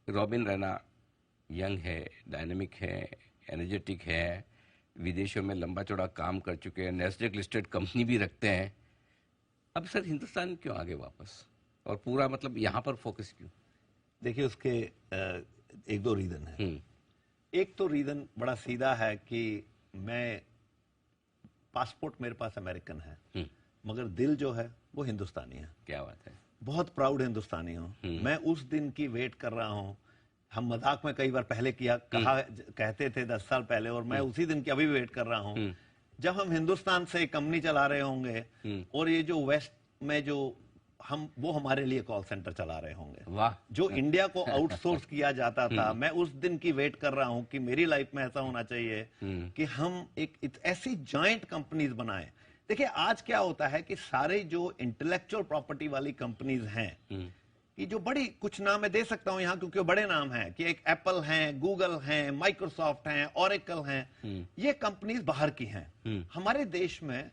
Robin Raina young है, dynamic है, energetic है, विदेशों में लंबा चौड़ा काम कर चुके हैं, नैस्डैक लिस्टेड कंपनी भी रखते हैं। अब सर हिंदुस्तान क्यों आगे वापस, और पूरा मतलब यहाँ पर फोकस क्यों? देखिए, उसके एक दो रीजन है। एक तो रीजन बड़ा सीधा है कि मैं पासपोर्ट मेरे पास अमेरिकन है, मगर दिल जो है वो हिंदुस्तानी है। क्या बात है। बहुत प्राउड हिंदुस्तानी हूँ। मैं उस दिन की वेट कर रहा हूँ। हम मजाक में कई बार पहले कहते थे 10 साल पहले, और मैं उसी दिन की अभी भी वेट कर रहा हूँ जब हम हिंदुस्तान से कंपनी चला रहे होंगे और ये जो वेस्ट में जो वो हमारे लिए कॉल सेंटर चला रहे होंगे। वाह। जो इंडिया को आउटसोर्स किया जाता था, मैं उस दिन की वेट कर रहा हूं कि मेरी लाइफ में ऐसा होना चाहिए कि हम एक ऐसी जॉइंट कंपनीज बनाएं। देखिए, आज क्या होता है कि सारे जो इंटेलेक्चुअल प्रॉपर्टी वाली कंपनीज हैं, कि जो बड़ी, कुछ नाम मैं दे सकता हूं यहां क्योंकि वो बड़े नाम हैं, कि एक एप्पल हैं, गूगल हैं, माइक्रोसॉफ्ट हैं, ओरेकल हैं, ये कंपनीज बाहर की हैं। हमारे देश में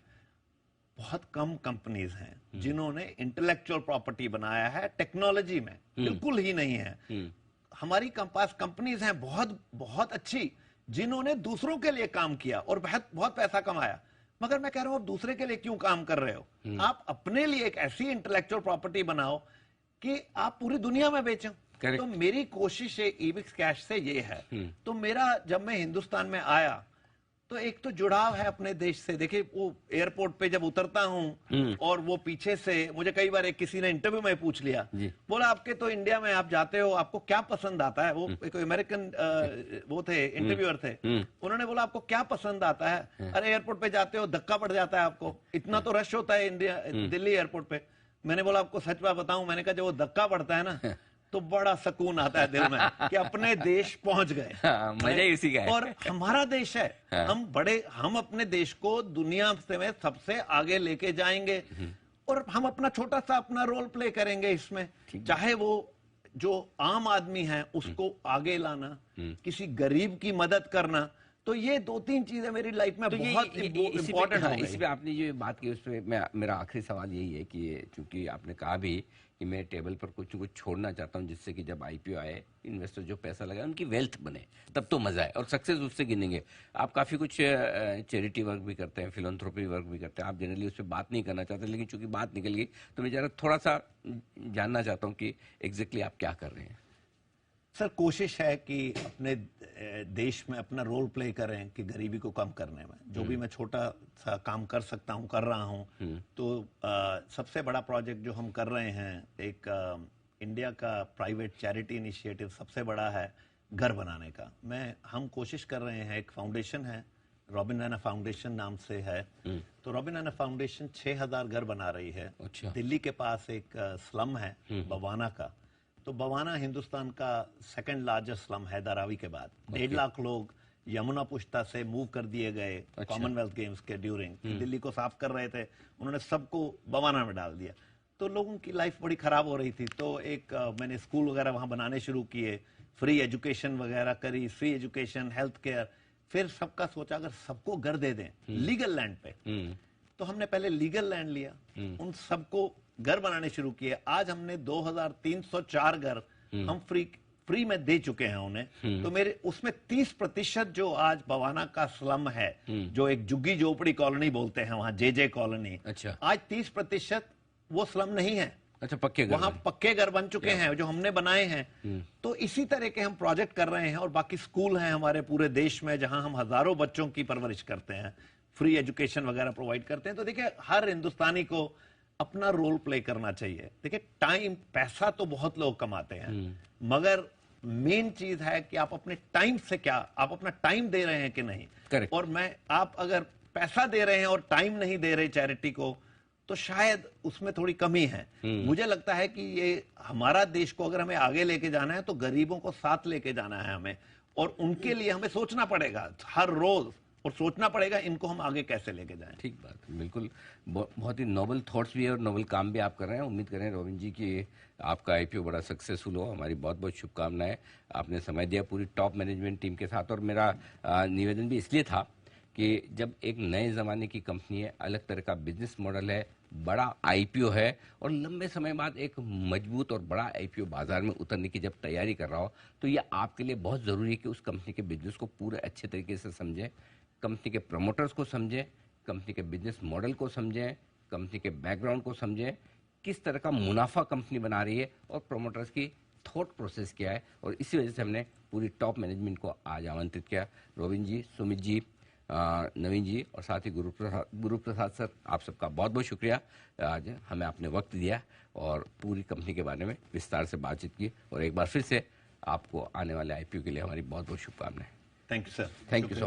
बहुत कम कंपनीज हैं जिन्होंने इंटेलेक्चुअल प्रॉपर्टी बनाया है। टेक्नोलॉजी में बिल्कुल ही नहीं है। हमारी पास कंपनीज हैं बहुत बहुत अच्छी, जिन्होंने दूसरों के लिए काम किया और बहुत बहुत पैसा कमाया। मगर मैं कह रहा हूं, आप दूसरे के लिए क्यों काम कर रहे हो? आप अपने लिए एक ऐसी इंटेलेक्चुअल प्रॉपर्टी बनाओ कि आप पूरी दुनिया में बेचो। तो मेरी कोशिश ईबिक्स कैश से ये है। तो मेरा, जब मैं हिंदुस्तान में आया तो एक तो जुड़ाव है अपने देश से। देखिए, वो एयरपोर्ट पे जब उतरता हूं और वो पीछे से मुझे कई बार किसी ने इंटरव्यू में पूछ लिया, बोला आपके तो इंडिया में आप जाते हो, आपको क्या पसंद आता है? वो एक अमेरिकन वो थे, इंटरव्यूअर थे। उन्होंने बोला आपको क्या पसंद आता है? अरे एयरपोर्ट पे जाते हो, धक्का पड़ जाता है आपको, इतना तो रश होता है दिल्ली एयरपोर्ट पे। मैंने बोला आपको सच बात बताऊं, मैंने कहा जब वो धक्का पड़ता है ना तो बड़ा सुकून आता है दिल में कि अपने देश पहुंच गए। मजा ही इसी का है। और हमारा देश है। हम अपने देश को दुनिया में सबसे आगे लेके जाएंगे और हम अपना छोटा सा अपना रोल प्ले करेंगे इसमें। चाहे वो जो आम आदमी है उसको आगे लाना, किसी गरीब की मदद करना, तो ये 2-3 चीजें मेरी लाइफ में बहुत इंपॉर्टेंट हो गई। इस पे आपने जो बात की, उस पे मेरा आखिरी सवाल यही है कि चूंकि आपने कहा भी कि मैं टेबल पर कुछ न कुछ छोड़ना चाहता हूं जिससे कि जब आईपीओ आए, इन्वेस्टर जो पैसा लगाए उनकी वेल्थ बने, तब तो मजा है और सक्सेस उससे गिनेंगे। आप काफी कुछ चैरिटी वर्क भी करते हैं, फिलैंथ्रोपी वर्क भी करते हैं। आप जनरली उस पर बात नहीं करना चाहते, लेकिन चूंकि बात निकल गई तो मैं जरा थोड़ा सा जानना चाहता हूँ कि एग्जैक्टली आप क्या कर रहे हैं। सर, कोशिश है कि अपने देश में अपना रोल प्ले करें कि गरीबी को कम करने में जो भी मैं छोटा सा काम कर सकता हूं, कर रहा हूं। तो सबसे बड़ा प्रोजेक्ट जो हम कर रहे हैं, एक इंडिया का प्राइवेट चैरिटी इनिशिएटिव सबसे बड़ा है घर बनाने का। हम कोशिश कर रहे हैं, एक फाउंडेशन है, रॉबिन रैना फाउंडेशन नाम से है। तो रॉबिन रैना फाउंडेशन 6000 घर बना रही है। अच्छा। दिल्ली के पास एक स्लम है बवाना का। तो बवाना हिंदुस्तान का सेकंड लार्जेस्ट स्लम है धारावी के बाद। 1.5 लाख लोग यमुना पुष्ता से मूव कर दिए गए। कॉमनवेल्थ गेम्स के ड्यूरिंग दिल्ली को साफ कर रहे थे, उन्होंने सबको बवाना में डाल दिया। तो लोगों की लाइफ बड़ी खराब हो रही थी। तो मैंने स्कूल वगैरह वहां बनाने शुरू किए, फ्री एजुकेशन वगैरह करी, फ्री एजुकेशन, हेल्थ केयर। फिर सबका सोचा अगर सबको घर दे दें लीगल लैंड पे, तो हमने पहले लीगल लैंड लिया, उन सबको घर बनाने शुरू किए। आज हमने 2304 घर हम फ्री में दे चुके हैं उन्हें। तो मेरे उसमें 30% जो आज बवाना का स्लम है, जो एक झुग्गी झोपड़ी कॉलोनी बोलते हैं वहां, जे कॉलोनी। अच्छा। आज 30% वो स्लम नहीं है। अच्छा, पक्के घर, वहां पक्के घर बन चुके हैं जो हमने बनाए हैं। तो इसी तरह के हम प्रोजेक्ट कर रहे हैं। और बाकी स्कूल हैं हमारे पूरे देश में जहां हम हजारों बच्चों की परवरिश करते हैं, फ्री एजुकेशन वगैरह प्रोवाइड करते हैं। तो देखिए, हर हिंदुस्तानी को अपना रोल प्ले करना चाहिए। देखिए, टाइम, पैसा तो बहुत लोग कमाते हैं, मगर मेन चीज है कि आप अपने टाइम से क्या, आप अपना टाइम दे रहे हैं कि नहीं। Correct. और आप अगर पैसा दे रहे हैं और टाइम नहीं दे रहे चैरिटी को, तो शायद उसमें थोड़ी कमी है। मुझे लगता है कि ये हमारा देश को अगर हमें आगे लेके जाना है तो गरीबों को साथ लेके जाना है हमें, और उनके लिए हमें सोचना पड़ेगा हर रोज, और सोचना पड़ेगा इनको हम आगे कैसे लेके जाएं। ठीक बात, बिल्कुल। बहुत ही नोबल थॉट्स भी है और नोबल काम भी आप कर रहे हैं। उम्मीद करें रॉबिन जी कि आपका आईपीओ बड़ा सक्सेसफुल हो। हमारी बहुत बहुत शुभकामनाएं। आपने समय दिया पूरी टॉप मैनेजमेंट टीम के साथ। और मेरा निवेदन भी इसलिए था कि जब एक नए ज़माने की कंपनी है, अलग तरह का बिजनेस मॉडल है, बड़ा आईपीओ है और लंबे समय बाद एक मजबूत और बड़ा आईपीओ बाजार में उतरने की जब तैयारी कर रहा हो, तो ये आपके लिए बहुत ज़रूरी है कि उस कंपनी के बिजनेस को पूरे अच्छे तरीके से समझें, कंपनी के प्रमोटर्स को समझें, कंपनी के बिजनेस मॉडल को समझें, कंपनी के बैकग्राउंड को समझें, किस तरह का मुनाफा कंपनी बना रही है और प्रमोटर्स की थॉट प्रोसेस क्या है। और इसी वजह से हमने पूरी टॉप मैनेजमेंट को आज आमंत्रित किया। रोबिन जी, सुमित जी, नवीन जी और साथ ही गुरु प्रसाद सर, आप सबका बहुत बहुत शुक्रिया। आज हमें आपने वक्त दिया और पूरी कंपनी के बारे में विस्तार से बातचीत की। और एक बार फिर से आपको आने वाले आईपीओ के लिए हमारी बहुत बहुत शुभकामनाएं। Thank you sir. Thank you so much.